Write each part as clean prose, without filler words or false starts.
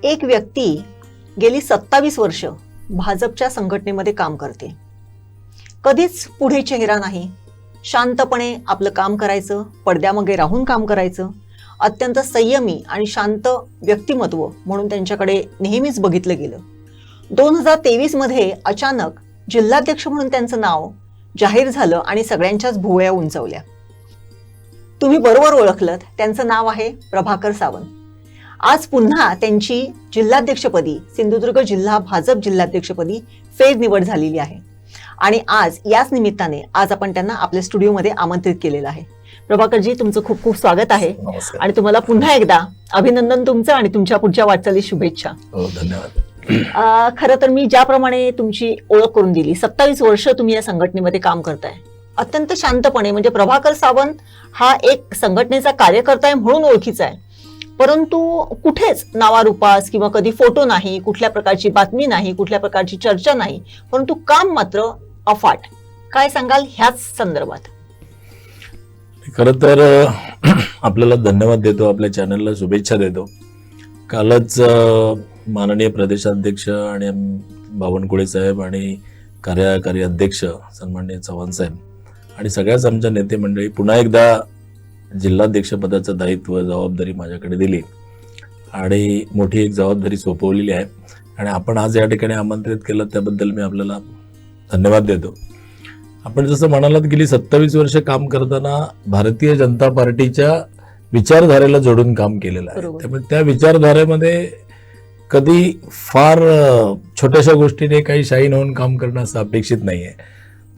एक व्यक्ती गेली 27 वर्ष भाजपच्या संघटनेमध्ये काम करते. कधीच पुढे चेहरा नाही, शांतपणे आपलं काम करायचं, पडद्यामागे राहून काम करायचं. अत्यंत संयमी आणि शांत व्यक्तिमत्व म्हणून त्यांच्याकडे नेहमीच बघितलं गेलं. 2023 मध्ये अचानक जिल्हाध्यक्ष म्हणून त्यांचं नाव जाहीर झालं आणि सगळ्यांच्याच भुवया उंचावल्या. तुम्ही बरोबर ओळखलत, त्यांचं नाव आहे प्रभाकर सावंत. आज पुन्हा त्यांची जिल्हाध्यक्षपदी, सिंधुदुर्ग जिल्हा भाजप जिल्हाध्यक्षपदी फेरनिवड झालेली आहे आणि आज याच निमित्ताने आज आपण त्यांना आपल्या स्टुडिओमध्ये आमंत्रित केलेलं आहे. प्रभाकरजी, तुमचं खूप खूप स्वागत आहे आणि तुम्हाला पुन्हा एकदा अभिनंदन तुमचं आणि तुमच्या पुढच्या वाटचाली शुभेच्छा. धन्यवाद. खरं तर मी ज्याप्रमाणे तुमची ओळख करून दिली, 27 वर्ष तुम्ही या संघटनेमध्ये काम करताय अत्यंत शांतपणे. म्हणजे प्रभाकर सावंत हा एक संघटनेचा कार्यकर्ता आहे म्हणून ओळखीचा आहे, परंतु कुठेच नावारूपास किंवा कधी फोटो नाही, कुठल्या प्रकारची बातमी नाही, कुठल्या प्रकारची चर्चा नाही, परंतु काम मात्र अफाट. काय सांगाल ह्याच संदर्भात? खरं तर आपल्याला धन्यवाद देतो, आपल्या चॅनलला शुभेच्छा देतो. कालच माननीय प्रदेशाध्यक्ष आणि बावनकुळे साहेब आणि कार्यकारी अध्यक्ष सन्माननीय चव्हाण साहेब आणि सगळ्याच आमच्या नेते मंडळी पुन्हा एकदा जिल्हाध्यक्ष पदाचं दायित्व जबाबदारी माझ्याकडे दिली आणि मोठी एक जबाबदारी सोपवलेली आहे आणि आपण आज या ठिकाणी आमंत्रित केलं त्याबद्दल मी आपल्याला धन्यवाद देतो. आपण जसं म्हणालात, गेली 27 वर्ष काम करताना भारतीय जनता पार्टीच्या विचारधारेला जोडून काम केलेलं आहे. त्यामुळे त्या विचारधारेमध्ये कधी फार छोट्याशा गोष्टीने काही शाईन होऊन काम करणं असं अपेक्षित नाहीये.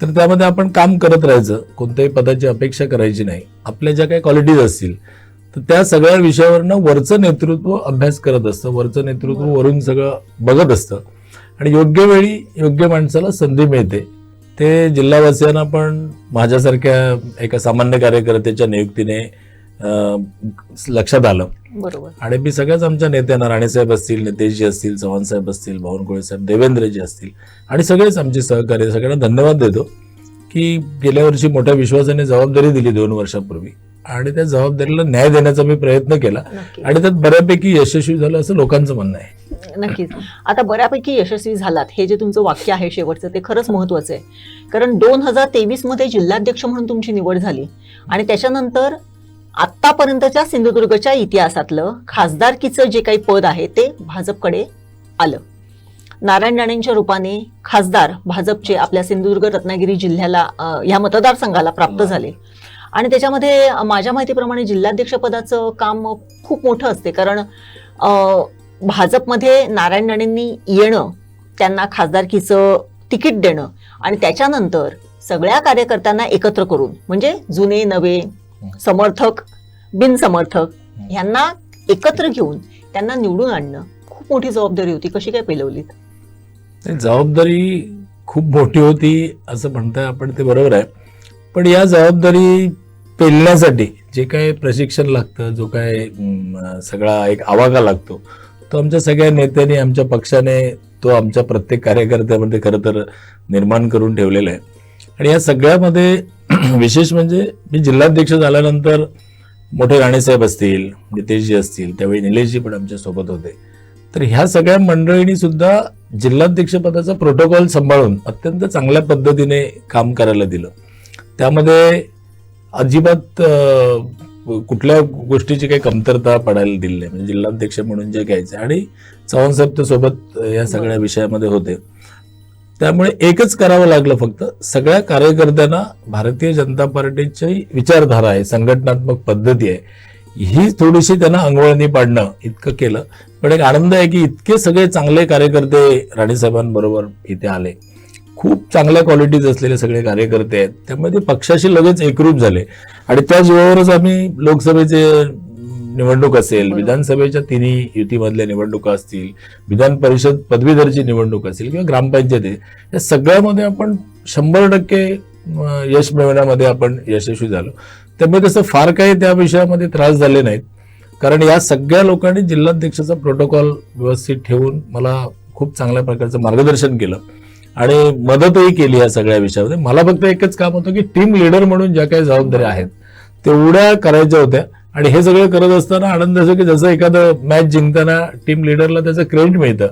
तर त्यामध्ये आपण काम करत राहायचं, कोणत्याही पदाची अपेक्षा करायची नाही. आपल्या ज्या काही क्वालिटीज असतील तर त्या सगळ्या विषयावरनं वरचं नेतृत्व अभ्यास करत असतं, वरचं नेतृत्व वरून सगळं बघत असतं आणि योग्य वेळी योग्य माणसाला संधी मिळते. ते जिल्हावासियांना पण माझ्यासारख्या एका सामान्य कार्यकर्त्याच्या नियुक्तीने लक्षात आलं. बरोबर. आणि मी सगळ्याच आमच्या नेत्यांना, राणेसाहेब असतील, नितेशजी असतील, चव्हाण साहेब असतील, बावनकुळे साहेब, देवेंद्रजी असतील आणि सगळेच आमचे सहकारी, सगळ्यांना धन्यवाद देतो की गेल्या वर्षी मोठ्या विश्वासाने जबाबदारी दिली 2 वर्षापूर्वी आणि त्या जबाबदारीला न्याय देण्याचा मी प्रयत्न केला आणि त्यात बऱ्यापैकी यशस्वी झालं असं लोकांचं म्हणणं आहे. नक्कीच. आता बऱ्यापैकी यशस्वी झालात हे जे तुमचं वाक्य आहे शेवटचं, ते खरंच महत्वाचं आहे. कारण 2023 मध्ये जिल्हाध्यक्ष म्हणून तुमची निवड झाली आणि त्याच्यानंतर आतापर्यंतच्या सिंधुदुर्गच्या इतिहासातलं खासदारकीचं जे काही पद आहे ते भाजपकडे आलं. नारायण राणेंच्या रूपाने खासदार भाजपचे आपल्या सिंधुदुर्ग रत्नागिरी जिल्ह्याला, ह्या मतदारसंघाला प्राप्त झाले आणि त्याच्यामध्ये माझ्या माहितीप्रमाणे जिल्हाध्यक्ष पदाचं काम खूप मोठं असते. कारण भाजपमध्ये नारायण राणेंनी येणं, त्यांना खासदारकीचं तिकीट देणं आणि त्याच्यानंतर सगळ्या कार्यकर्त्यांना एकत्र करून, म्हणजे जुने नवे, समर्थक बिनसमर्थक यांना एकत्र घेऊन त्यांना निवडून आणणं खूप मोठी जबाबदारी होती. कशी काय पेलवलीत? जबाबदारी खूप मोठी होती असं म्हणताय आपण, ते बरोबर आहे. पण या जबाबदारी पेलण्यासाठी जे काय प्रशिक्षण लागतं, जो काय सगळा एक आवाका लागतो, तो आमच्या सगळ्या नेत्यांनी, आमच्या पक्षाने तो आमच्या प्रत्येक कार्यकर्त्यामध्ये खरं तर निर्माण करून ठेवलेला आहे. आणि या सगळ्यामध्ये विशेष म्हणजे मी जिल्हाध्यक्ष झाल्यानंतर मोठे राणेसाहेब असतील, नितेशजी असतील, त्यावेळी निलेशजी पण आमच्या सोबत होते. तर ह्या सगळ्या मंडळींनी सुद्धा जिल्हाध्यक्ष पदाचा प्रोटोकॉल सांभाळून अत्यंत चांगल्या पद्धतीने काम करायला दिलं. त्यामध्ये अजिबात कुठल्या गोष्टीची काही कमतरता पडायला दिली नाही. म्हणजे जिल्हाध्यक्ष म्हणून जे घ्यायचे आणि चव्हाण साहेब तर सोबत या सगळ्या विषयामध्ये होते. त्यामुळे एकच करावं लागलं, फक्त सगळ्या कार्यकर्त्यांना भारतीय जनता पार्टीची विचारधारा आहे, संघटनात्मक पद्धती आहे, ही थोडीशी त्यांना अंगवळणी पाडणं इतकं केलं. पण एक आनंद आहे की इतके सगळे चांगले कार्यकर्ते राणेसाहेबांबरोबर इथे आले. खूप चांगल्या क्वालिटीज असलेले सगळे कार्यकर्ते आहेत, त्यामुळे ते पक्षाशी लगेच एकरूप झाले आणि त्या जीवावरच आम्ही लोकसभेचे निवडणूक असेल, विधानसभेच्या तिन्ही युतीमधल्या निवडणुका असतील, विधान परिषद पदवीधरची निवडणूक असेल किंवा ग्रामपंचायत, या सगळ्यामध्ये आपण 100% यश मिळवण्यामध्ये आपण यशस्वी झालो. त्यामुळे तसं फार काही त्या विषयामध्ये त्रास झाले नाहीत, कारण या सगळ्या लोकांनी जिल्हाध्यक्षाचा प्रोटोकॉल व्यवस्थित ठेवून मला खूप चांगल्या प्रकारचं मार्गदर्शन केलं आणि मदतही केली या सगळ्या विषयामध्ये. मला फक्त एकच काम होतं की टीम लीडर म्हणून ज्या काही जबाबदाऱ्या आहेत तेवढ्या करायच्या होत्या आणि हे सगळं करत असताना आनंद असो की जसं एखादं मॅच जिंकताना टीम लिडरला त्याचं क्रेडिट मिळतं,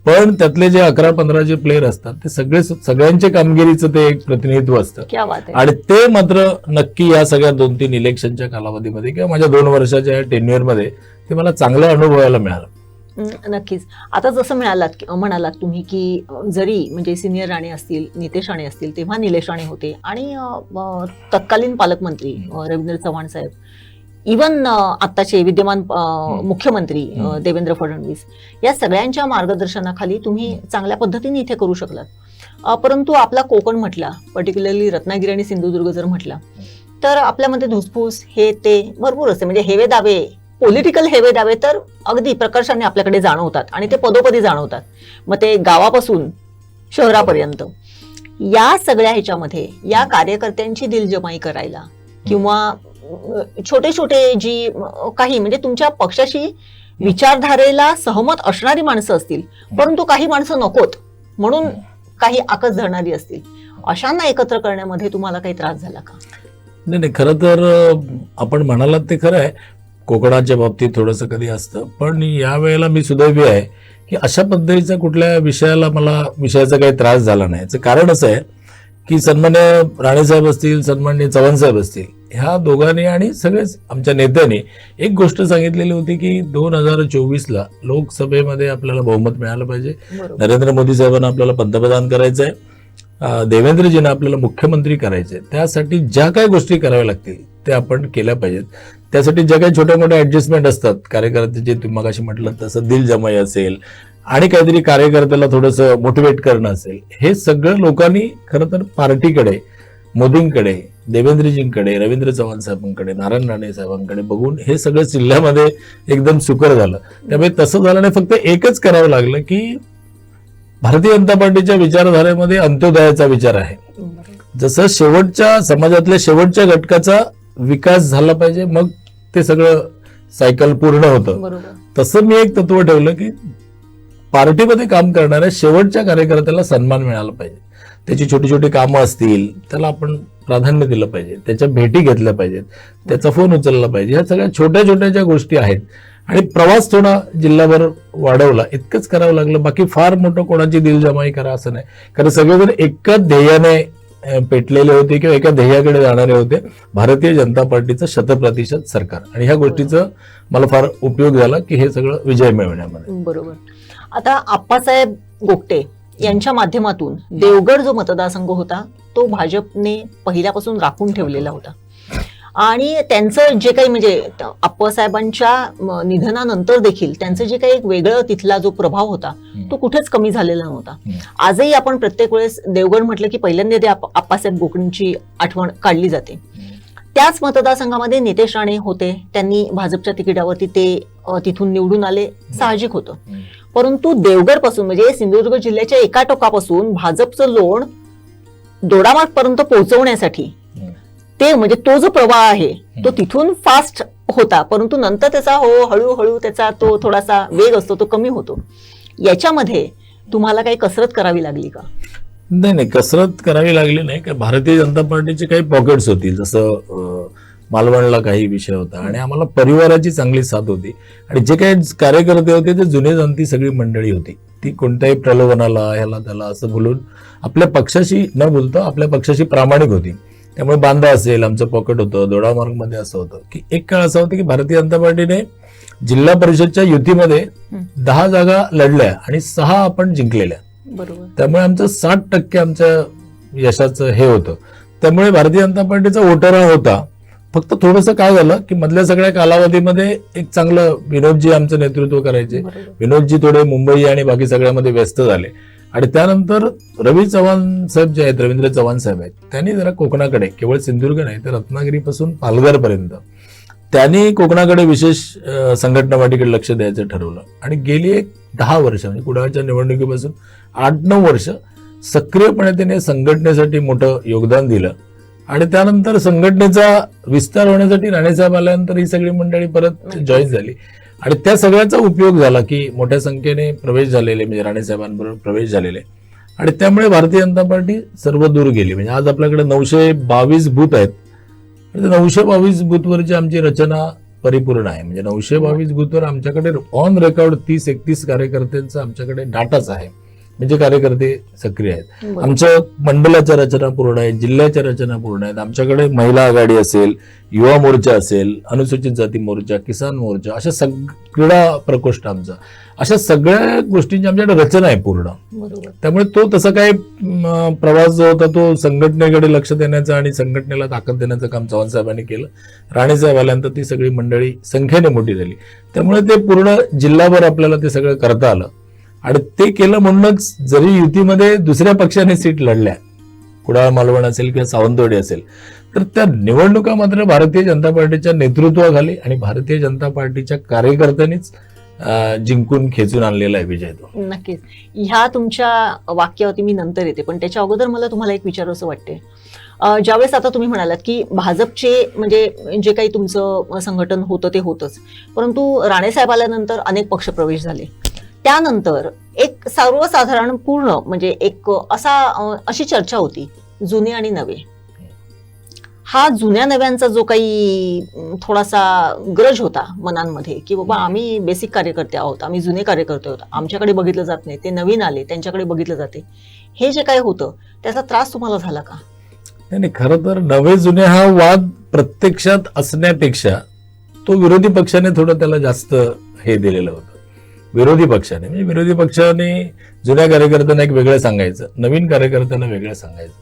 पण त्यातले जे 11-15 जे प्लेयर असतात ते सगळ्यांच्या कामगिरीचं ते एक प्रतिनिधित्व असतं. क्या बात आहे. आणि ते मात्र नक्की या सगळ्या 2-3 इलेक्शनच्या कालावधीमध्ये किंवा माझ्या 2 वर्षाच्या टेन्युअरमध्ये ते मला चांगलं अनुभवायला मिळालं. नक्कीच. आता जसं म्हणालात तुम्ही की जरी म्हणजे सिनियर राणे असतील, नितेश राणे असतील, तेव्हा निलेश राणे होते आणि तत्कालीन पालकमंत्री रवींद्र चव्हाण साहेब, इवन आत्ताचे विद्यमान मुख्यमंत्री देवेंद्र फडणवीस, या सगळ्यांच्या मार्गदर्शनाखाली तुम्ही चांगल्या पद्धतीने इथे करू शकलात. परंतु आपला कोकण म्हटला, पर्टिक्युलरली रत्नागिरी आणि सिंधुदुर्ग जर म्हटला, तर आपल्यामध्ये धुसफूस हे ते भरपूर असते. म्हणजे हेवे दावे, पॉलिटिकल हेवे दावे तर अगदी प्रकर्षाने आपल्याकडे जाणवतात आणि ते पदोपदी जाणवतात. मग ते गावापासून शहरापर्यंत या सगळ्या ह्याच्यामध्ये या कार्यकर्त्यांची दिलजमाई करायला किंवा छोटे छोटे जी काही म्हणजे तुमच्या पक्षाशी विचारधारेला सहमत असणारी माणसं असतील, परंतु काही माणसं नकोत म्हणून काही आकस धरणारी असतील, अशांना एकत्र करण्यामध्ये तुम्हाला काही त्रास झाला का? नाही, खरं तर आपण म्हणालात ते खरं आहे, कोकणाच्या बाबतीत थोडंसं कधी असतं, पण या वेळेला मी सुदैवी आहे की अशा पद्धतीचा कुठल्या विषयाचा काही त्रास झाला नाही. याचं कारण असं आहे की सन्मान्य राणेसाहेब असतील, सन्मान्य चव्हाणसाहेब असतील, ह्या दोघांनी आणि सगळेच आमच्या नेत्यांनी एक गोष्ट सांगितलेली होती की 2024ला लोकसभेमध्ये आपल्याला बहुमत मिळालं पाहिजे, नरेंद्र मोदी साहेबांना आपल्याला पंतप्रधान करायचं आहे, देवेंद्रजींना आपल्याला मुख्यमंत्री करायचे, त्यासाठी ज्या काही गोष्टी कराव्या लागतील त्या आपण केल्या पाहिजेत. त्यासाठी ज्या काही छोट्या मोठ्या ऍडजस्टमेंट असतात, कार्यकर्त्याचे तुम्ही मगाशी म्हटलं तसं दिलजमाई असेल आणि काहीतरी कार्यकर्त्याला थोडंसं मोटिवेट करणं असेल, हे सगळं लोकांनी खरं तर पार्टीकडे, मोदींकडे, देवेंद्रजींकडे, रवींद्र चव्हाण साहेबांकडे, नारायण राणे साहेबांकडे बघून हे सगळं जिल्ह्यामध्ये एकदम सुकर झालं. त्यामुळे तसं झालं नाही, फक्त एकच करावं लागलं की भारतीय जनता पार्टीच्या विचारधारेमध्ये अंत्योदयाचा विचार आहे. जसं समाजातल्या शेवटच्या घटकाचा विकास झाला पाहिजे, मग ते सगळं सायकल पूर्ण होतं. तसं मी एक तत्व ठेवलं की पार्टीमध्ये काम करणाऱ्या शेवटच्या कार्यकर्त्याला सन्मान मिळाला पाहिजे. त्याची छोटी छोटी कामं असतील त्याला आपण प्राधान्य दिलं पाहिजे, त्याच्या भेटी घेतल्या पाहिजेत, त्याचा फोन उचलला पाहिजे. ह्या सगळ्या छोट्या छोट्या ज्या गोष्टी आहेत आणि प्रवास थोडा जिल्हाभर वाढवला, इतकंच करावं लागलं. बाकी फार मोठं कोणाची दिलजमाई करा असं नाही, कारण सगळेजण एकच ध्येयाने पेटलेले होते किंवा एका ध्येयाकडे जाणारे होते, भारतीय जनता पार्टीचं 100% सरकार. आणि ह्या गोष्टीचा मला फार उपयोग झाला की हे सगळं विजय मिळवण्यामध्ये. बरोबर. आता आप्पासाहेब गोगटे यांच्या माध्यमातून देवगड जो मतदारसंघ होता तो भाजपने पहिल्यापासून राखून ठेवलेला होता आणि त्यांचं जे काही म्हणजे आप्पासाहेबांच्या निधनानंतर देखील त्यांचं जे काही एक वेगळं तिथला जो प्रभाव होता तो कुठेच कमी झालेला नव्हता. आजही आपण प्रत्येक वेळेस देवगड म्हटलं की पहिल्यांदा आप्पासाहेब गोगटेंची आठवण काढली जाते. त्याच मतदारसंघामध्ये नितेश राणे होते, त्यांनी भाजपच्या तिकिटावरती ते तिथून निवडून आले, साहजिक होतं. परंतु देवगड पासून म्हणजे सिंधुदुर्ग जिल्ह्याच्या एका टोकापासून भाजपचं लोण दोडामार्ग पर्यंत पोहोचवण्यासाठी ते म्हणजे तो जो प्रवाह आहे तो तिथून फास्ट होता, परंतु नंतर त्याचा हळूहळू त्याचा तो थोडासा वेग असतो तो कमी होतो. याच्यामध्ये तुम्हाला काही कसरत करावी लागली का? नाही, कसरत करावी लागली नाही. का भारतीय जनता पार्टीचे काही पॉकेट्स होती, जसं मालवणला काही विषय होता आणि आम्हाला परिवाराची चांगली साथ होती आणि जे काही कार्यकर्ते होते ते जुने जाणती सगळी मंडळी होती. ती कोणत्याही प्रलोभनाला ह्याला त्याला असं बोलून आपल्या पक्षाशी न बोलता आपल्या पक्षाशी प्रामाणिक होती. त्यामुळे बांधा असेल, आमचं पॉकेट होतं, दोडामार्गमध्ये असं होतं की एक काळ असा होता की भारतीय जनता पार्टीने जिल्हा परिषदच्या युतीमध्ये 10 जागा लढल्या आणि 6 आपण जिंकलेल्या. बरोबर. त्यामुळे आमचं 60% आमच्या यशाचं हे होतं. त्यामुळे भारतीय जनता पार्टीचा वोटर होता. फक्त थोडंसं काय झालं की मधल्या सगळ्या कालावधीमध्ये एक चांगलं विनोदजी आमचं नेतृत्व करायचे, विनोदजी थोडे मुंबई आणि बाकी सगळ्यामध्ये व्यस्त झाले आणि त्यानंतर रवी चव्हाण साहेब जे आहेत, रवींद्र चव्हाण साहेब आहेत, त्यांनी जरा कोकणाकडे, केवळ सिंधुदुर्ग नाही तर रत्नागिरीपासून पालघरपर्यंत त्यांनी कोकणाकडे विशेष संघटना वाटीकडे लक्ष द्यायचं ठरवलं आणि गेली एक 10 वर्ष म्हणजे कुडाळच्या निवडणुकीपासून 8-9 वर्ष सक्रियपणे त्याने संघटनेसाठी मोठं योगदान दिलं आणि त्यानंतर संघटनेचा विस्तार होण्यासाठी राणेसाहेब आल्यानंतर ही सगळी मंडळी परत जॉईन झाली आणि त्या सगळ्याचा उपयोग झाला की मोठ्या संख्येने प्रवेश झालेले म्हणजे राणेसाहेबांबरोबर प्रवेश झालेले आणि त्यामुळे भारतीय जनता पार्टी सर्व दूर गेली. म्हणजे आज आपल्याकडे 922 बूथ आहेत. 922 बूथवरची आमची रचना परिपूर्ण आहे. म्हणजे 922 बूथवर आमच्याकडे ऑन रेकॉर्ड 30-31 कार्यकर्त्यांचा आमच्याकडे डाटाच आहे, म्हणजे कार्यकर्ते सक्रिय आहेत. बरोबर. आमच्या मंडलाच्या रचना पूर्ण आहेत, जिल्ह्याच्या रचना पूर्ण आहेत. आमच्याकडे महिला आघाडी असेल, युवा मोर्चा असेल, अनुसूचित जाती मोर्चा, किसान मोर्चा, अशा क्रीडा प्रकोष्ठ आमचा, अशा सगळ्या गोष्टींची आमच्याकडे रचना आहे पूर्ण. बरोबर. त्यामुळे तो तसा काय प्रवास जो होता तो संघटनेकडे लक्ष देण्याचा आणि संघटनेला ताकद देण्याचं काम चव्हाण साहेबांनी केलं. राणे साहेब आल्यानंतर ती सगळी मंडळी संख्येने मोठी झाली. त्यामुळे ते पूर्ण जिल्हाभर आपल्याला ते सगळं करता आलं. आणि ते केलं म्हणूनच जरी युतीमध्ये दुसऱ्या पक्षाने सीट लढल्या, कुडाळ मालवण असेल किंवा सावंतवाडी असेल, तर त्या निवडणुका मात्र भारतीय जनता पार्टीच्या नेतृत्वाखाली आणि भारतीय जनता पार्टीच्या कार्यकर्त्यांनीच जिंकून खेचून आणलेला आहे विजय तो. नक्कीच. ह्या तुमच्या वाक्यावरती मी नंतर येते, पण त्याच्या अगोदर मला तुम्हाला एक विचारावंसं वाटते. ज्यावेळेस आता तुम्ही म्हणालात की भाजपचे म्हणजे जे काही तुमचं संघटन होतं ते होतंच, परंतु राणेसाहेब आल्यानंतर अनेक पक्षप्रवेश झाले. त्यानंतर एक सर्वसाधारण पूर्ण म्हणजे एक अशी चर्चा होती, जुने आणि नवे. हा जुन्या नव्यांचा जो काही थोडासा ग्रज होता मनांमध्ये की बाबा आम्ही बेसिक कार्यकर्ते आहोत, आम्ही जुने कार्यकर्ते आहोत, आमच्याकडे बघितलं जात नाही, ते नवीन आले त्यांच्याकडे बघितलं जाते, हे जे काही होतं त्याचा त्रास तुम्हाला झाला का? नाही, खरं तर नवे जुने हा वाद प्रत्यक्षात असण्यापेक्षा तो विरोधी पक्षाने थोडं त्याला जास्त हे दिलेलं होतं. विरोधी पक्षाने म्हणजे विरोधी पक्षाने जुन्या कार्यकर्त्यांना एक वेगळं सांगायचं, नवीन कार्यकर्त्यांना वेगळं सांगायचं,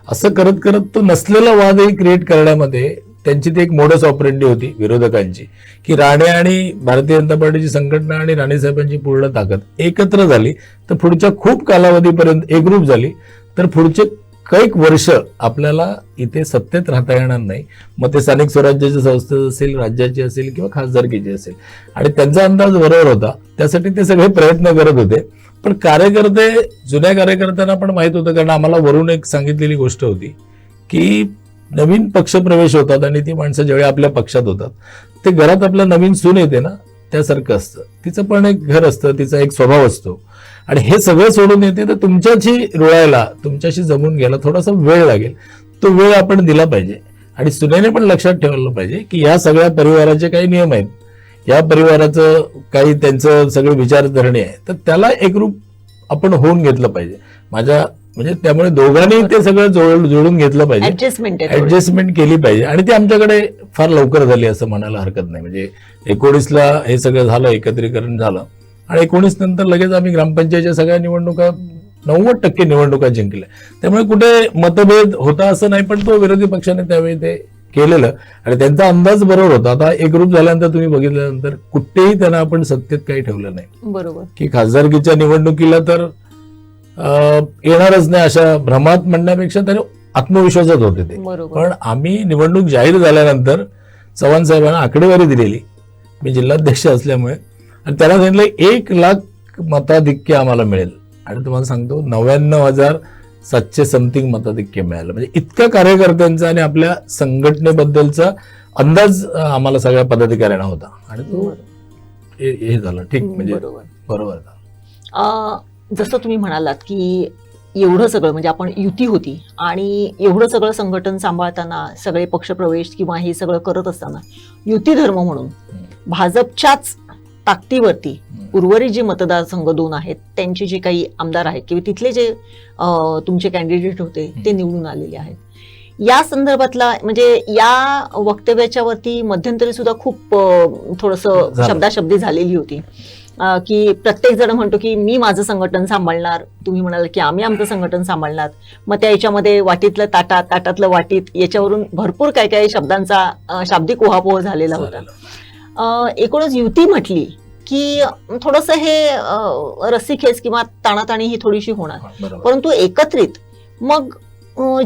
असं करत करत तो नसलेला वादही क्रिएट करण्यामध्ये त्यांची ती एक मोडस ऑपरेंडी होती विरोधकांची, की राणे आणि भारतीय जनता पार्टीची संघटना आणि राणे साहेबांची पूर्ण ताकद एकत्र झाली तर पुढच्या खूप कालावधीपर्यंत एकरूप झाली तर पुढचे कैक वर्ष आपल्याला इथे सत्तेत राहता येणार नाही. मग ते स्थानिक स्वराज्याच्या संस्था असेल, राज्याची असेल किंवा खासदारकीची असेल. आणि त्यांचा अंदाज बरोबर होता, त्यासाठी ते सगळे प्रयत्न करत होते. पण कार्यकर्ते, जुन्या कार्यकर्त्यांना पण माहित होतं, कारण आम्हाला वरून एक सांगितलेली गोष्ट होती की नवीन पक्षप्रवेश होतात आणि ती माणसं ज्यावेळी आपल्या पक्षात होतात ते घरात आपल्या नवीन सून येते ना त्यासारखं असतं. तिचं पण एक घर असतं, तिचा एक स्वभाव असतो आणि हे सगळं सोडून येते तर तुमच्याशी रुळायला, तुमच्याशी जमून घ्यायला थोडासा वेळ लागेल. तो वेळ आपण दिला पाहिजे आणि सुनेने पण लक्षात ठेवलं पाहिजे की या सगळ्या परिवाराचे काही नियम आहेत, या परिवाराचं काही त्यांचं सगळं विचारसरणी आहे, तर त्याला एकरूप आपण होऊन घेतलं पाहिजे. म्हणजे त्यामुळे दोघांनी ते सगळं जोडून घेतलं पाहिजे, ऍडजस्टमेंट केली पाहिजे. आणि ती आमच्याकडे फार लवकर झाली असं म्हणायला हरकत नाही. म्हणजे 19ला हे सगळं झालं, एकत्रीकरण झालं आणि 19 नंतर लगेच आम्ही ग्रामपंचायतच्या सगळ्या निवडणुका 90% निवडणुका जिंकल्या. त्यामुळे कुठे मतभेद होता असं नाही, पण तो विरोधी पक्षाने त्यावेळी ते केलेलं आणि त्यांचा अंदाज बरोबर होता. आता एकरूप झाल्यानंतर तुम्ही बघितल्यानंतर कुठेही त्यांना आपण सत्तेत काही ठेवलं नाही. बरोबर. की खासदारकीच्या निवडणुकीला तर येणारच नाही अशा भ्रमात म्हणण्यापेक्षा त्याने आत्मविश्वासात होते ते. पण आम्ही निवडणूक जाहीर झाल्यानंतर चव्हाण साहेबांना आकडेवारी दिलेली, मी जिल्हाध्यक्ष असल्यामुळे, आणि त्याला सांगितलं 1,00,000 मताधिक्य आम्हाला मिळेल. आणि तुम्हाला सांगतो 99,700 समथिंग मताधिक्य मिळालं. म्हणजे इतक्या कार्यकर्त्यांचा आणि आपल्या संघटनेबद्दलचा अंदाज आम्हाला सगळ्या पदाधिकाऱ्यांना होता आणि तो हे झालं ठीक, म्हणजे बरोबर झालं. जसं तुम्ही म्हणालात की एवढं सगळं म्हणजे आपण युती होती आणि एवढं सगळं संघटन सांभाळताना, सगळे पक्षप्रवेश किंवा हे सगळं करत असताना युती धर्म म्हणून भाजपच्याच ताकदीवरती उर्वरित जे मतदारसंघ 2 आहेत त्यांचे जे काही आमदार आहेत किंवा तिथले जे तुमचे कॅन्डिडेट होते ते निवडून आलेले आहेत. या संदर्भातला म्हणजे या वक्तव्याच्या वरती मध्यंतरी सुद्धा खूप थोडंसं शब्दाशब्दी झालेली होती की प्रत्येक जण म्हणतो की मी माझं संघटन सांभाळणार, तुम्ही म्हणाल की आम्ही आमचं संघटन सांभाळणार. मग त्या याच्यामध्ये वाटीतलं ताटात, ताटातलं वाटीत, याच्यावरून भरपूर काय काय शब्दांचा शाब्दिक उहापोह झालेला होता. एकूणच युती म्हटली की थोडंसं हे रस्सीखेच किंवा ताणाताणी ही थोडीशी होणार, परंतु एकत्रित मग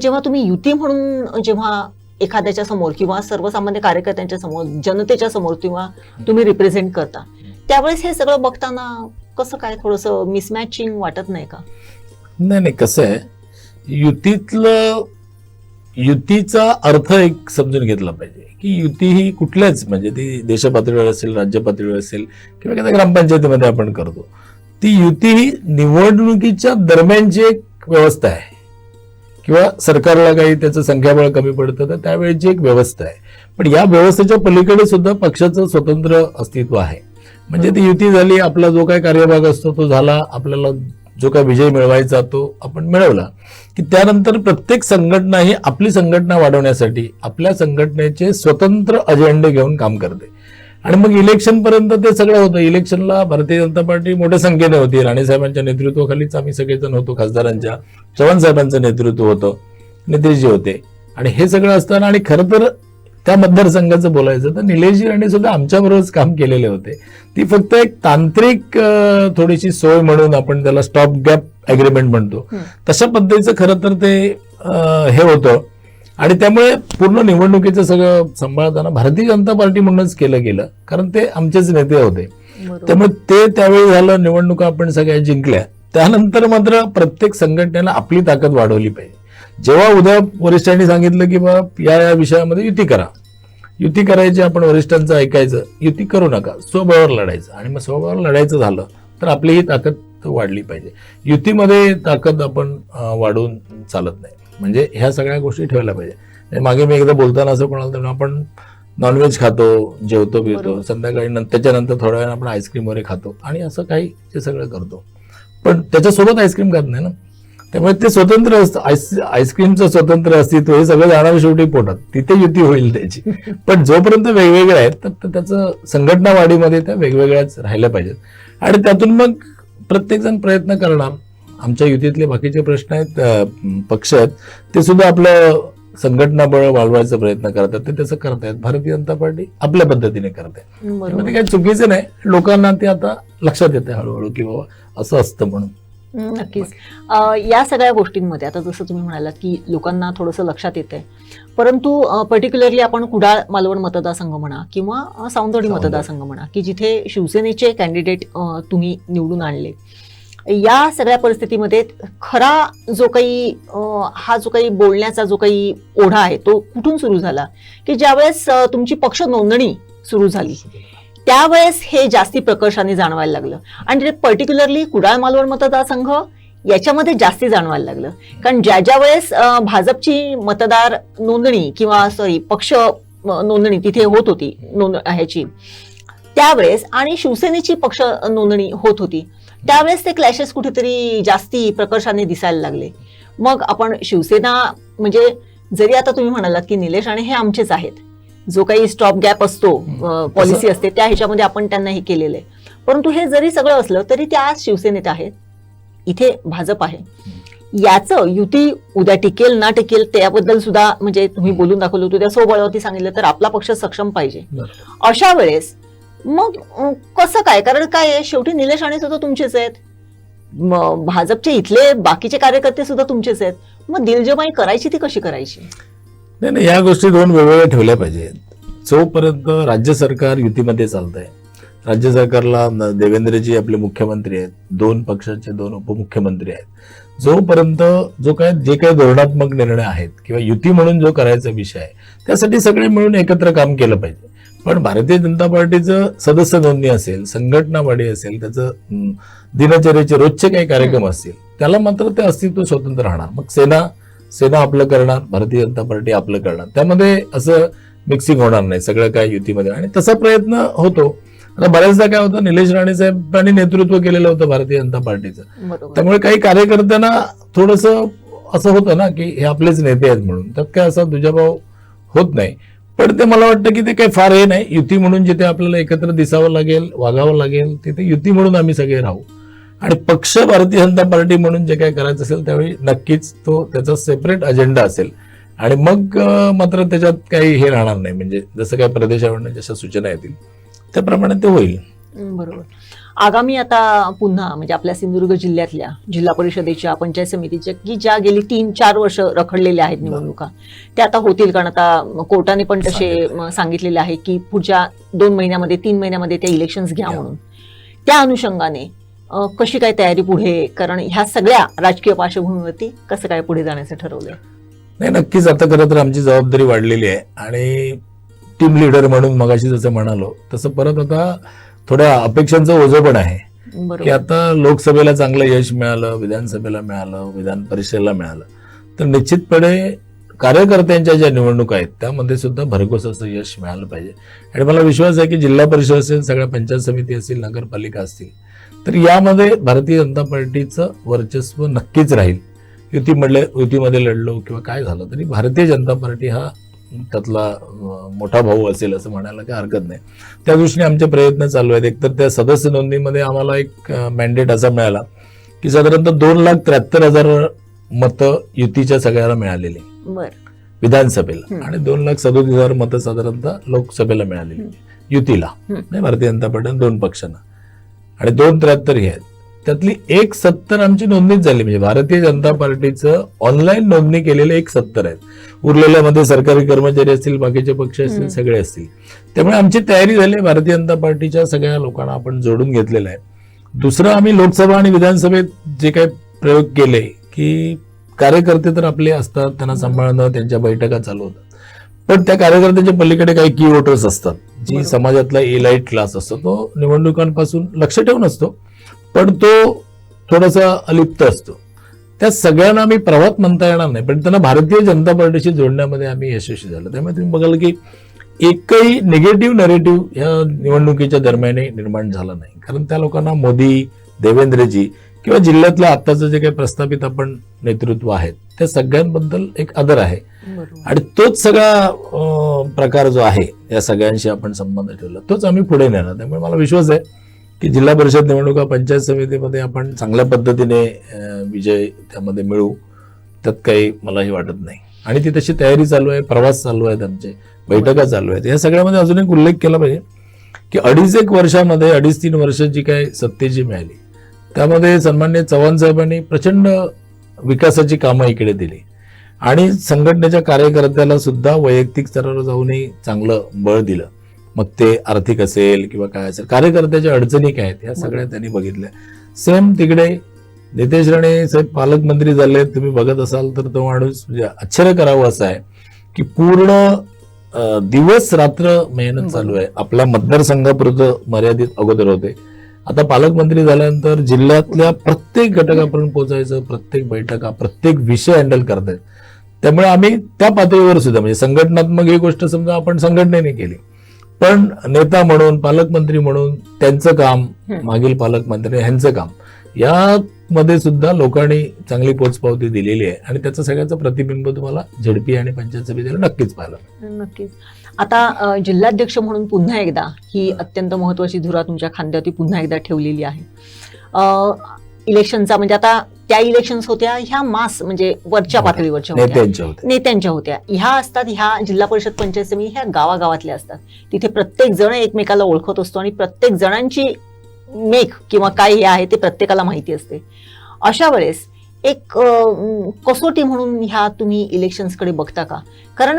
जेव्हा तुम्ही युती म्हणून जेव्हा एखाद्याच्या समोर किंवा सर्वसामान्य कार्यकर्त्यांच्या समोर, जनतेच्या समोर किंवा तुम्ही रिप्रेझेंट करता, त्यावेळेस हे सगळं बघताना कसं काय थोडंसं मिसमॅचिंग वाटत नाही का? नाही, कसं आहे, युतीचा अर्थ एक समजून घेतला पाहिजे की युती ही कुठल्याच, म्हणजे ती देशपातळीवर असेल, राज्य पातळीवर असेल किंवा एखाद्या ग्रामपंचायतीमध्ये आपण करतो, ती युती ही निवडणुकीच्या दरम्यानची एक व्यवस्था आहे किंवा सरकारला काही त्याचं संख्याबळ कमी पडतं तर त्यावेळेची एक व्यवस्था आहे. पण या व्यवस्थेच्या पलीकडे सुद्धा पक्षाचं स्वतंत्र अस्तित्व आहे. म्हणजे ती युती झाली, आपला जो काही कार्यभाग असतो तो झाला, आपल्याला जो काही विजय मिळवायचा तो आपण मिळवला की त्यानंतर प्रत्येक संघटना ही आपली संघटना वाढवण्यासाठी आपल्या संघटनेचे स्वतंत्र अजेंडे घेऊन काम करते. आणि मग इलेक्शन पर्यंत ते सगळं होतं. इलेक्शनला भारतीय जनता पार्टी मोठ्या संख्येने होती. राणेसाहेबांच्या नेतृत्वाखालीच आम्ही सगळेजण होतो, खासदारांच्या, चव्हाण साहेबांचं नेतृत्व होतं, नितीशजी होते. आणि हे सगळं असताना आणि खरं तर त्या मतदारसंघाचं बोलायचं तर निलेशजी राणे सुद्धा आमच्याबरोबरच काम केलेले होते. ती फक्त एक तांत्रिक थोडीशी सोय म्हणून आपण त्याला स्टॉप गॅप अग्रीमेंट म्हणतो, तशा पद्धतीचं खरं तर ते हे होतं. आणि त्यामुळे पूर्ण निवडणुकीचं सगळं सांभाळताना भारतीय जनता पार्टी म्हणूनच केलं गेलं, कारण ते आमचेच नेते होते. त्यामुळे ते त्यावेळी झालं, निवडणुका आपण सगळ्या जिंकल्या. त्यानंतर मात्र प्रत्येक संघटनेला आपली ताकद वाढवली पाहिजे. जेव्हा उद्या वरिष्ठांनी सांगितलं की बाबा या विषयामध्ये युती करा, युती करायची, आपण वरिष्ठांचं ऐकायचं, युती करू नका, स्वबळावर लढायचं. आणि मग स्वबळावर लढायचं झालं तर आपली ही ताकद वाढली पाहिजे. युतीमध्ये ताकद आपण वाढवून चालत नाही. म्हणजे ह्या सगळ्या गोष्टी ठेवायला पाहिजे. मागे मी एकदा बोलताना असं कोणाला तर आपण नॉनव्हेज खातो, जेवतो पिवतो, संध्याकाळी त्याच्यानंतर थोड्या वेळाने आपण आईस्क्रीम वगैरे खातो आणि असं काही ते सगळं करतो, पण त्याच्यासोबत आईस्क्रीम खात नाही ना. त्यामुळे ते स्वतंत्र असतं. आईस्क्रीमचं स्वतंत्र अस्तित्व हे सगळं जाणार शेवटी पोटात, तिथे युती होईल त्याची. पण जोपर्यंत वेगवेगळ्या आहेत तर त्याचं संघटना वाढीमध्ये त्या वेगवेगळ्याच राहिल्या पाहिजेत. आणि त्यातून मग प्रत्येकजण प्रयत्न करणार. आमच्या युतीतले बाकीचे प्रश्न आहेत, पक्ष आहेत, ते सुद्धा आपलं संघटना बळ वाढवायचा प्रयत्न करतात. ते तसं करतायत. भारतीय जनता पार्टी आपल्या पद्धतीने करते. त्यामध्ये काही चुकीचं नाही. लोकांना ते आता लक्षात येते हळूहळू की बाबा असं असतं म्हणून. नक्कीच. या सगळ्या गोष्टींमध्ये आता जसं तुम्ही म्हणालात की लोकांना थोडंसं लक्षात येतंय, परंतु पर्टिक्युलरली आपण कुडाळ मालवण मतदारसंघ म्हणा किंवा सावंतवाडी मतदारसंघ म्हणा की जिथे शिवसेनेचे कॅन्डिडेट तुम्ही निवडून आणले, या सगळ्या परिस्थितीमध्ये खरा जो काही हा जो काही बोलण्याचा जो काही ओढा आहे तो कुठून सुरू झाला की ज्यावेळेस तुमची पक्ष नोंदणी सुरू झाली त्यावेळेस हे जास्ती प्रकर्षाने जाणवायला लागलं. आणि पर्टिक्युलरली कुडाळ मालवण मतदारसंघ याच्यामध्ये जास्ती जाणवायला लागलं, कारण ज्या वेळेस भाजपची मतदार नोंदणी किंवा पक्ष नोंदणी तिथे होत होती ह्याची त्यावेळेस आणि शिवसेनेची पक्ष नोंदणी होत होती त्यावेळेस ते क्लॅशेस कुठेतरी जास्ती प्रकर्षाने दिसायला लागले. मग आपण शिवसेना म्हणजे जरी आता तुम्ही म्हणालात की निलेश राणे हे आमचेच आहेत, जो काही स्टॉप गॅप असतो पॉलिसी असते त्या ह्याच्यामध्ये आपण त्यांना हे केलेलं आहे, परंतु हे जरी सगळं असलं तरी ते आज शिवसेनेत आहेत, इथे भाजप आहे. याचं युती उद्या टिकेल ना टिकेल त्याबद्दल सुद्धा म्हणजे तुम्ही बोलून दाखवलं होतं, त्या सोबळावरती सांगितलं तर आपला पक्ष सक्षम पाहिजे. अशा वेळेस मग कसं काय, कारण काय आहे शेवटी निलेश राणे सुद्धा तुमचेच आहेत, भाजपचे इथले बाकीचे कार्यकर्ते सुद्धा तुमचेच आहेत, मग दिलजमाई करायची ती कशी करायची? नाही, या गोष्टी दोन वेगवेगळ्या ठेवल्या पाहिजेत. जोपर्यंत राज्य सरकार युतीमध्ये चालतंय, राज्य सरकारला देवेंद्रजी आपले मुख्यमंत्री आहेत, दोन पक्षाचे दोन उपमुख्यमंत्री आहेत, जोपर्यंत जे काही धोरणात्मक निर्णय आहेत किंवा युती म्हणून जो करायचा विषय आहे त्यासाठी सगळे मिळून एकत्र काम केलं पाहिजे. पण भारतीय जनता पार्टीचं सदस्य नोंदणी असेल, संघटना वाढी असेल, त्याचं दिनचर्याचे रोजचे काही कार्यक्रम असतील त्याला मात्र ते अस्तित्व स्वतंत्र राहणार. मग सेना आपलं करणार, भारतीय जनता पार्टी आपलं करणार, त्यामध्ये असं मिक्सिंग होणार नाही सगळं काय युतीमध्ये. आणि तसा प्रयत्न होतो. आता बऱ्याचदा काय होतं, निलेश राणे साहेबांनी नेतृत्व केलेलं होतं भारतीय जनता पार्टीचं, त्यामुळे काही कार्यकर्त्यांना थोडंसं असं होतं ना की हे आपलेच नेते आहेत म्हणून, त्यात काय असा दुजाभाव होत नाही. पण ते मला वाटतं की ते काही फार हे नाही. युती म्हणून जिथे आपल्याला एकत्र दिसावं लागेल, वागावं लागेल, तिथे युती म्हणून आम्ही सगळे राहू. आणि पक्ष भारतीय जनता पार्टी म्हणून जे काही करायचं असेल त्यावेळी नक्कीच तो त्याचा सेपरेट अजेंडा असेल. आणि मग मात्र त्याच्यात काही हे राहणार नाही, म्हणजे जसं काही प्रदेशावरून जशा सूचना येतील त्याप्रमाणे ते होईल. बरोबर. आगामी आता पुन्हा म्हणजे आपल्या सिंधुदुर्ग जिल्ह्यातल्या जिल्हा परिषदेच्या पंचायत समितीच्या की ज्या गेली 3-4 वर्ष रखडलेल्या आहेत निवडणुका, त्या आता होतील, कारण आता कोर्टाने पण तसे सांगितलेले आहे की पुढच्या 2 महिन्यामध्ये 3 महिन्यामध्ये त्या इलेक्शन्स घ्या म्हणून. त्या अनुषंगाने कशी काय तयारी पुढे, कारण ह्या सगळ्या राजकीय पार्श्वभूमीवरती कसं काय पुढे जाण्याचं ठरवलंय? नाही, नक्कीच आता खरं तर आमची जबाबदारी वाढलेली आहे आणि टीम लीडर म्हणून मगाशी जसं म्हणालो तसं परत आता थोड्या अपेक्षांचं ओझं पण आहे की आता लोकसभेला चांगलं यश मिळालं, विधानसभेला मिळालं, विधान परिषदेला मिळालं, तर निश्चितपणे कार्यकर्त्यांच्या ज्या निवडणुका आहेत त्यामध्ये सुद्धा भरघोस असं यश मिळालं पाहिजे. आणि मला विश्वास आहे की जिल्हा परिषद असेल, सगळ्या पंचायत समिती असतील, नगरपालिका असतील, तर यामध्ये भारतीय जनता पार्टीचं वर्चस्व नक्कीच राहील. युतीमध्ये लढलो किंवा काय झालं तरी भारतीय जनता पार्टी हा त्यातला मोठा भाऊ असेल असं म्हणायला काही हरकत नाही. त्या दृष्टीने आमचे प्रयत्न चालू आहेत. एकतर त्या सदस्य नोंदणीमध्ये आम्हाला एक मॅन्डेट असा मिळाला की साधारणतः 2,73,000 मतं युतीच्या सगळ्याला मिळालेली विधानसभेला आणि 2,37,000 मतं साधारणतः लोकसभेला मिळालेली युतीला, नाही भारतीय जनता पार्टी 2 पक्षांना, आणि 2,73 हे आहेत. त्यातली 1,70 आमची नोंदणीच झाली. म्हणजे भारतीय जनता पार्टीचं ऑनलाईन नोंदणी केलेले 1,70 आहेत. उरलेल्यामध्ये सरकारी कर्मचारी असतील, बाकीचे पक्ष असतील, सगळे असतील. त्यामुळे आमची तयारी झाली. भारतीय जनता पार्टीच्या सगळ्या लोकांना आपण जोडून घेतलेलं आहे. दुसरं, आम्ही लोकसभा आणि विधानसभेत जे काही प्रयोग केले की कार्यकर्ते तर आपले असतात, त्यांना सांभाळणं, त्यांच्या बैठका चालू होतात, पण त्या कार्यकर्त्यांच्या पलीकडे काही की वोटर्स असतात, जी समाजातला एलाइट क्लास असतो, तो निवडणुकांपासून लक्ष ठेवून असतो, पण तो थोडासा अलिप्त असतो. त्या सगळ्यांना आम्ही प्रवाहात म्हणता येणार नाही, पण त्यांना भारतीय जनता पार्टीशी जोडण्यामध्ये आम्ही यशस्वी झालो. त्यामुळे तुम्ही बघाल की एकही निगेटिव्ह नरेटिव्ह या निवडणुकीच्या दरम्यान निर्माण झाला नाही. कारण त्या लोकांना मोदी, देवेंद्रजी किंवा जिल्ह्यातलं आत्ताचं जे काही प्रस्थापित आपण नेतृत्व आहेत त्या सगळ्यांबद्दल एक आदर आहे. आणि तोच सगळा प्रकार जो आहे या सगळ्यांशी आपण संबंध ठेवला, तोच आम्ही पुढे नेणार. त्यामुळे मला विश्वास आहे की जिल्हा परिषद निवडणुका, पंचायत समितीमध्ये आपण चांगल्या पद्धतीने विजय त्यामध्ये मिळवू, त्यात काही मलाही वाटत नाही. आणि ती तशी तयारी चालू आहे, प्रवास चालू आहेत, आमचे बैठका चालू आहेत. या सगळ्यामध्ये अजून एक उल्लेख केला पाहिजे की 2.5 वर्षामध्ये 2.5-3 वर्ष जी काही सत्तेची मिळाली त्यामध्ये सन्माननीय चव्हाण साहेबांनी प्रचंड विकासाची कामं इकडे दिली आणि संघटनेच्या कार्यकर्त्याला सुद्धा वैयक्तिक स्तरावर जाऊनही चांगलं बळ दिलं. मग ते आर्थिक असेल किंवा काय असेल, कार्यकर्त्याच्या अडचणी काय आहेत या सगळ्या त्यांनी बघितल्या. सेम तिकडे नितेश राणे साहेब पालकमंत्री झाले, तुम्ही बघत असाल तर तो माणूस म्हणजे आश्चर्य करावं असं आहे की पूर्ण दिवस रात्र मेहनत चालू आहे. आपल्या मतदारसंघापुरतं मर्यादित अगोदर होते, आता पालकमंत्री झाल्यानंतर जिल्ह्यातल्या प्रत्येक घटकापर्यंत पोहोचायचं, प्रत्येक बैठका, प्रत्येक विषय हँडल करतायत. त्यामुळे आम्ही त्या पातळीवर सुद्धा म्हणजे संघटनात्मक ही गोष्ट समजा आपण संघटनेने केली, पण नेता म्हणून, पालकमंत्री म्हणून त्यांचं काम, मागील पालकमंत्री ह्यांचं काम, यामध्ये सुद्धा लोकांनी चांगली पोचपावती दिलेली आहे आणि त्याचं सगळ्याचं प्रतिबिंब तुम्हाला झेडपी आणि पंचायत समितीला नक्कीच पाहायला. नक्कीच. आता जिल्हाध्यक्ष म्हणून पुन्हा एकदा ही अत्यंत महत्वाची धुरा तुमच्या खांद्यावरती पुन्हा एकदा ठेवलेली आहे. इलेक्शनचा म्हणजे आता त्या इलेक्शन्स होत्या ह्या मास म्हणजे वरच्या पातळीवरच्या नेत्यांच्या होत्या. ह्या असतात, ह्या जिल्हा परिषद पंचायत समिती ह्या गावागावातल्या असतात. तिथे प्रत्येक जण एकमेकाला ओळखत असतो आणि प्रत्येक जणांची मेक किंवा काय हे आहे ते प्रत्येकाला माहिती असते. अशा वेळेस एक कसोटी म्हणून ह्या तुम्ही इलेक्शन्सकडे बघता का? कारण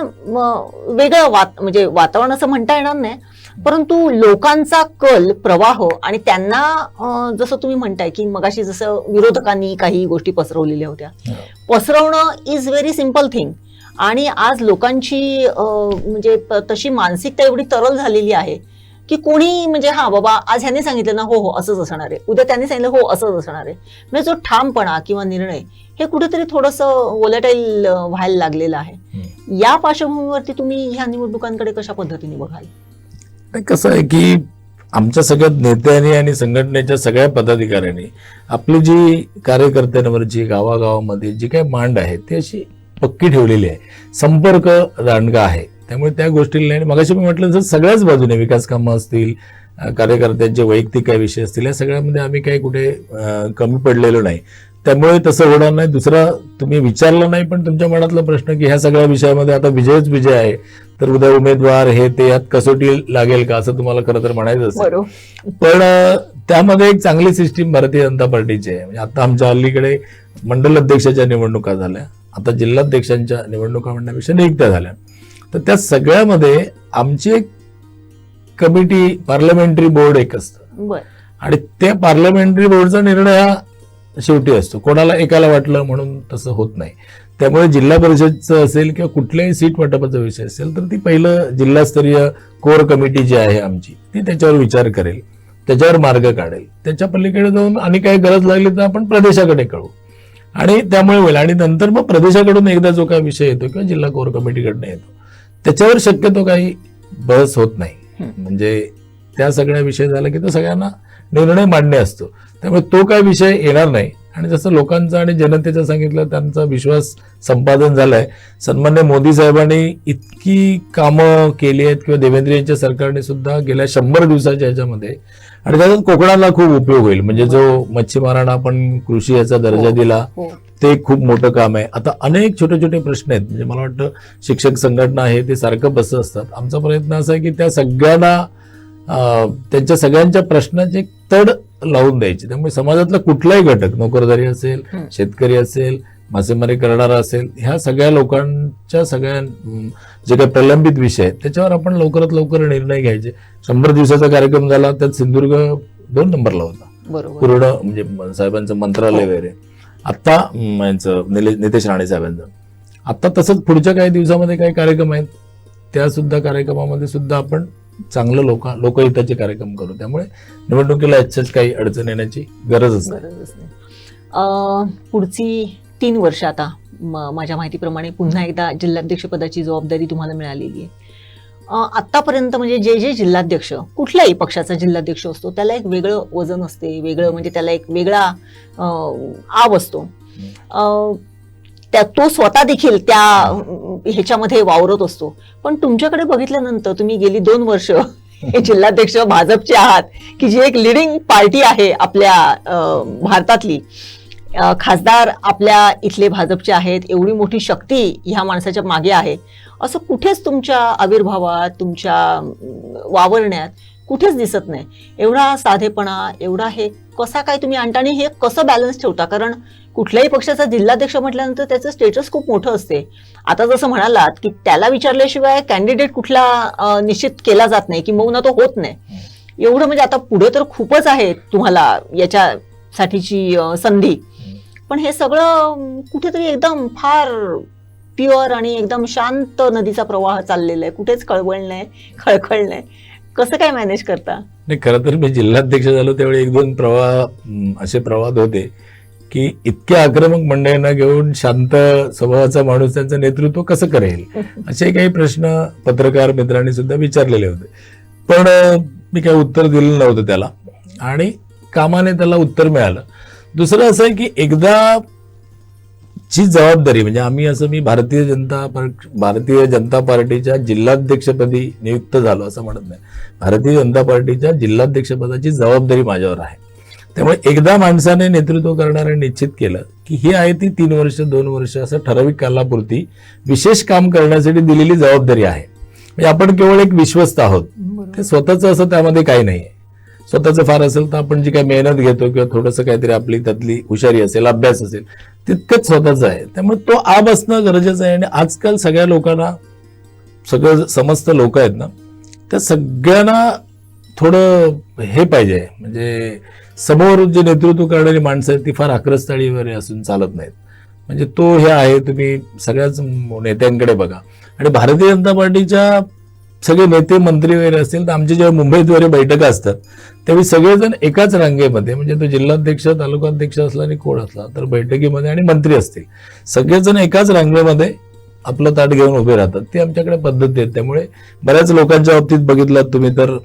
वेगळं म्हणजे वातावरण असं म्हणता येणार नाही, परंतु लोकांचा कल, प्रवाह आणि त्यांना जसं तुम्ही म्हणताय की मगाशी जसं विरोधकांनी काही गोष्टी पसरवलेल्या होत्या, पसरवणं इज व्हेरी सिम्पल थिंग. आणि आज लोकांची म्हणजे तशी मानसिकता एवढी तरल झालेली आहे की कोणी म्हणजे हा बाबा आज ह्याने सांगितलं ना हो हो असंच असणार आहे, उद्या त्यांनी सांगितलं हो असंच असणार आहे, म्हणजे जो ठामपणा किंवा निर्णय हे कुठेतरी थोडंसं वोलेटाईल व्हायला लागलेलं आहे. या पार्श्वभूमीवरती तुम्ही ह्या निवडणुकांकडे कशा पद्धतीने बघाल? कसं आहे की आमच्या सगळ्या नेत्यांनी आणि संघटनेच्या सगळ्या पदाधिकाऱ्यांनी आपली जी कार्यकर्त्यांवरची गावागावामध्ये जी काही मांड आहे ती अशी पक्की ठेवलेली आहे, संपर्क दांडगा आहे. त्यामुळे त्या गोष्टीला मगाशी मी म्हटलं जर सगळ्याच बाजूने विकास कामं असतील, कार्यकर्त्यांचे वैयक्तिक काही विषय असतील, या सगळ्यामध्ये आम्ही काही कुठे कमी पडलेलो नाही. त्यामुळे तसं होणार नाही. दुसरा तुम्ही विचारलं नाही पण तुमच्या मनातला प्रश्न की ह्या सगळ्या विषयामध्ये आता विजयच विजय आहे तर उद्या उमेदवार हे ते यात कसोटी लागेल का असं तुम्हाला खरं तर म्हणायचं असेल. पण त्यामध्ये एक चांगली सिस्टीम भारतीय जनता पार्टीची आहे. म्हणजे आता आमच्या अलीकडे मंडल अध्यक्षाच्या निवडणुका झाल्या, आता जिल्हाध्यक्षांच्या निवडणुका म्हणण्यापेक्षा नियुक्त्या झाल्या. तर त्या सगळ्यामध्ये आमची एक कमिटी, पार्लमेंटरी बोर्ड एक असतं आणि त्या पार्लमेंटरी बोर्डचा निर्णय हा शेवटी असतो. कोणाला एकाला वाटलं म्हणून तसं होत नाही. त्यामुळे जिल्हा परिषदचं असेल किंवा कुठल्याही सीट वाटपाचा विषय असेल तर ती पहिलं जिल्हास्तरीय कोर कमिटी जी आहे आमची ती त्याच्यावर विचार करेल, त्याच्यावर मार्ग काढेल. त्याच्या पलीकडे जाऊन आणि काही गरज लागली तर आपण प्रदेशाकडे कळू. आणि त्यामुळे होईल. आणि नंतर मग प्रदेशाकडून एकदा जो काही विषय येतो किंवा जिल्हा कोर कमिटीकडनं येतो त्याच्यावर शक्यतो काही बहस होत नाही. म्हणजे त्या सगळ्या विषय झाला की तो सगळ्यांना निर्णय मांडणे असतो, त्यामुळे तो काय विषय येणार नाही. आणि जसं लोकांचा आणि जनतेचा सांगितलं त्यांचा विश्वास संपादन झालाय. सन्मान्य मोदी साहेबांनी इतकी कामं केली आहेत किंवा देवेंद्र यांच्या सरकारने सुद्धा गेल्या 100 दिवसाच्या ह्याच्यामध्ये, आणि त्याच्यात कोकणाला खूप उपयोग होईल. म्हणजे जो मच्छीमारांना आपण कृषी याचा दर्जा दिला ते खूप मोठं काम आहे. आता अनेक छोटे छोटे प्रश्न आहेत. म्हणजे मला वाटतं शिक्षक संघटना आहे ते सारखं बसत असतात. आमचा प्रयत्न असा आहे की त्या सगळ्यांना त्यांच्या सगळ्यांच्या प्रश्नाचे तड लावून द्यायचे. त्यामुळे समाजातला कुठलाही घटक, नोकरदारी असेल, शेतकरी असेल, मासेमारी करणारा असेल, ह्या सगळ्या लोकांच्या सगळ्या जे काही प्रलंबित विषय आहेत त्याच्यावर आपण लवकरात लवकर निर्णय घ्यायचे. 100 दिवसाचा कार्यक्रम झाला, त्यात सिंधुदुर्ग 2 नंबरला होता. पूर्ण म्हणजे साहेबांचं मंत्रालय वगैरे, आता नितेश राणे साहेबांचं. आता तसंच पुढच्या काही दिवसामध्ये काही कार्यक्रम आहेत, त्या सुद्धा कार्यक्रमामध्ये सुद्धा आपण चांगलं लोकहिताचे कार्यक्रम करू. त्यामुळे निवडणुकीला याच्याच काही अडचण येण्याची गरजच नाही. पुढची 3 वर्ष आता माझ्या माहितीप्रमाणे पुन्हा एकदा जिल्हाध्यक्ष पदाची जबाबदारी तुम्हाला मिळालेली आहे. आतापर्यंत म्हणजे जे जिल्हाध्यक्ष, कुठल्याही पक्षाचा जिल्हाध्यक्ष असतो त्याला एक वेगळं वजन असते, वेगळं म्हणजे त्याला एक वेगळा आव असतो. तो स्वतः देखील त्या ह्याच्यामध्ये वावरत असतो. पण तुमच्याकडे बघितल्यानंतर तुम्ही गेली 2 वर्ष हे जिल्हाध्यक्ष भाजपचे आहात, की जी एक लिडिंग पार्टी आहे आपल्या भारतातली. खासदार आपल्या इथले भाजपचे आहेत, एवढी मोठी शक्ती ह्या माणसाच्या मागे आहे. असं कुठेच तुमच्या आविर्भावात, तुमच्या वावरण्यात कुठेच दिसत नाही. एवढा साधेपणा, एवढा हे कसा काय तुम्ही आणता आणि हे कसं बॅलन्स ठेवता? कारण कुठल्याही पक्षाचा जिल्हाध्यक्ष म्हटल्यानंतर त्याचं स्टेटस खूप मोठं असते. आता जसं म्हणालात की त्याला विचारल्याशिवाय कॅन्डिडेट कुठला निश्चित केला जात नाही, किंबहुना तो होत नाही. एवढं म्हणजे आता पुढे तर खूपच आहे तुम्हाला याच्यासाठीची संधी. पण हे सगळं कुठेतरी एकदम फार प्युअर आणि एकदम शांत नदीचा प्रवाह चाललेला आहे, कुठेच कळवळ नाही, खळखळ नाही. कसं काय मॅनेज करता? नाही, खरं तर मी जिल्हाध्यक्ष झालो त्यावेळी 1-2 असे प्रवाद होते की इतक्या आक्रमक मंडळींना घेऊन शांत स्वभावाचा माणूस त्यांचं नेतृत्व कसं करेल, असे काही प्रश्न पत्रकार मित्रांनी सुद्धा विचारलेले होते. पण मी काही उत्तर दिलं नव्हतं त्याला, आणि कामाने त्याला उत्तर मिळालं. दुसरं असं आहे की एकदा ची जबाबदारी म्हणजे मी भारतीय जनता पार्टीच्या जिल्हाध्यक्षपदी नियुक्त झालो असं म्हणत नाही. भारतीय जनता पार्टीच्या जिल्हाध्यक्षपदाची जबाबदारी माझ्यावर आहे. त्यामुळे एकदा माणसाने नेतृत्व करणाऱ्याने निश्चित केलं की ही आहे ती 3 वर्ष 2 वर्ष असं ठराविक कालापुरती विशेष काम करण्यासाठी दिलेली जबाबदारी आहे. म्हणजे आपण केवळ एक विश्वस्त आहोत, ते स्वतःचं असं त्यामध्ये काही नाहीये. स्वतःचं फार असेल तर आपण जी काही मेहनत घेतो किंवा थोडंसं काहीतरी आपली त्यातली हुशारी असेल, अभ्यास असेल, तितकंच स्वतःचं आहे. त्यामुळे तो आब असणं गरजेचं आहे. आणि आजकाल सगळ्या लोकांना, सगळं समस्त लोक आहेत ना, त्या सगळ्यांना थोडं हे पाहिजे. म्हणजे समोर जे नेतृत्व करणारी माणसं आहेत ती फार आक्रस्ताळी वगैरे असून चालत नाहीत. म्हणजे तो हे आहे, तुम्ही सगळ्याच नेत्यांकडे बघा. आणि भारतीय जनता पार्टीच्या सगळे नेते मंत्री वगैरे असतील तर आमची जेव्हा मुंबईत वगैरे बैठका असतात त्यावेळी सगळेजण एकाच रांगेमध्ये, म्हणजे तो जिल्हाध्यक्ष, तालुकाध्यक्ष असला आणि कोण असला तर बैठकीमध्ये, आणि मंत्री असतील सगळेजण एकाच रांगेमध्ये आपलं ताट घेऊन उभे राहतात. ती आमच्याकडे पद्धती आहेत. त्यामुळे बऱ्याच लोकांच्या बाबतीत बघितलं तुम्ही तर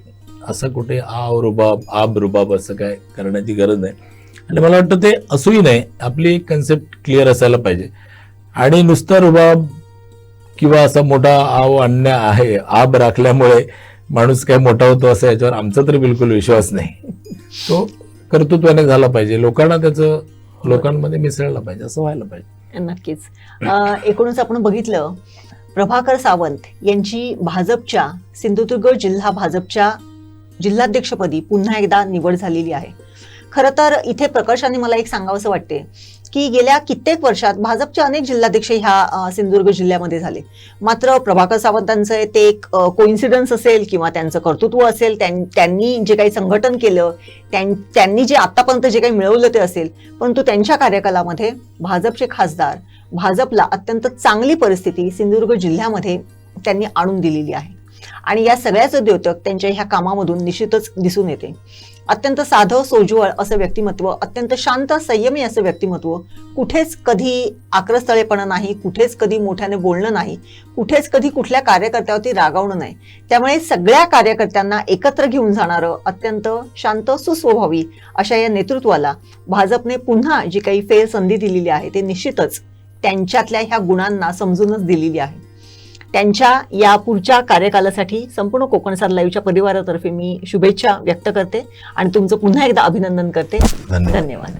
असं कुठे आब रुबाब असं काय करण्याची गरज नाही. आणि मला वाटतं ते असूही नाही. आपली कन्सेप्ट क्लिअर असायला पाहिजे. आणि नुसता रुबाब किंवा असा मोठा आब राखल्यामुळे माणूस काय मोठा होतो असं याच्यावर आमचा तर बिलकुल विश्वास नाही. तो कर्तृत्वाने झाला पाहिजे, लोकांमध्ये मिसळला पाहिजे, असं व्हायला पाहिजे. नक्कीच. एकूणच आपण बघितलं प्रभाकर सावंत यांची भाजपच्या सिंधुदुर्ग जिल्हा भाजपच्या जिल्हाध्यक्षपदी पुन्हा एकदा निवड झालेली आहे. खरं तर इथे प्रकर्षाने मला एक सांगावंसं वाटते की गेल्या कित्येक वर्षात भाजपचे अनेक जिल्हाध्यक्ष ह्या सिंधुदुर्ग जिल्ह्यामध्ये झाले. मात्र प्रभाकर सावंतांचं ते एक कोइन्सिडन्स असेल किंवा त्यांचं कर्तृत्व असेल, त्यांनी जे काही संघटन केलं, त्यांनी जे आतापर्यंत जे काही मिळवलं ते असेल, परंतु त्यांच्या कार्यकालामध्ये भाजपचे खासदार, भाजपला अत्यंत चांगली परिस्थिती सिंधुदुर्ग जिल्ह्यामध्ये त्यांनी आणून दिलेली आहे. आणि या सगळ्याचं द्योतक त्यांच्या ह्या कामामधून निश्चितच दिसून येते. अत्यंत साधं सोज्वळ असं व्यक्तिमत्व, अत्यंत शांत संयमी असं व्यक्तिमत्व, कुठेच कधी आक्रस्थळेपणा नाही, कुठेच कधी मोठ्याने बोलणं नाही, कुठेच कधी कुठल्या कार्यकर्त्यावरती रागावणं नाही. त्यामुळे सगळ्या कार्यकर्त्यांना एकत्र घेऊन जाणारं अत्यंत शांत सुस्वभावी अशा या नेतृत्वाला भाजपने पुन्हा जी काही फेर संधी दिलेली आहे ते निश्चितच त्यांच्यातल्या ह्या गुणांना समजूनच दिलेली आहे. त्यांच्या या पुढच्या कार्यकालासाठी संपूर्ण कोकणसार लाईव्हच्या परिवारातर्फे मी शुभेच्छा व्यक्त करते आणि तुमचं पुन्हा एकदा अभिनंदन करते. धन्यवाद.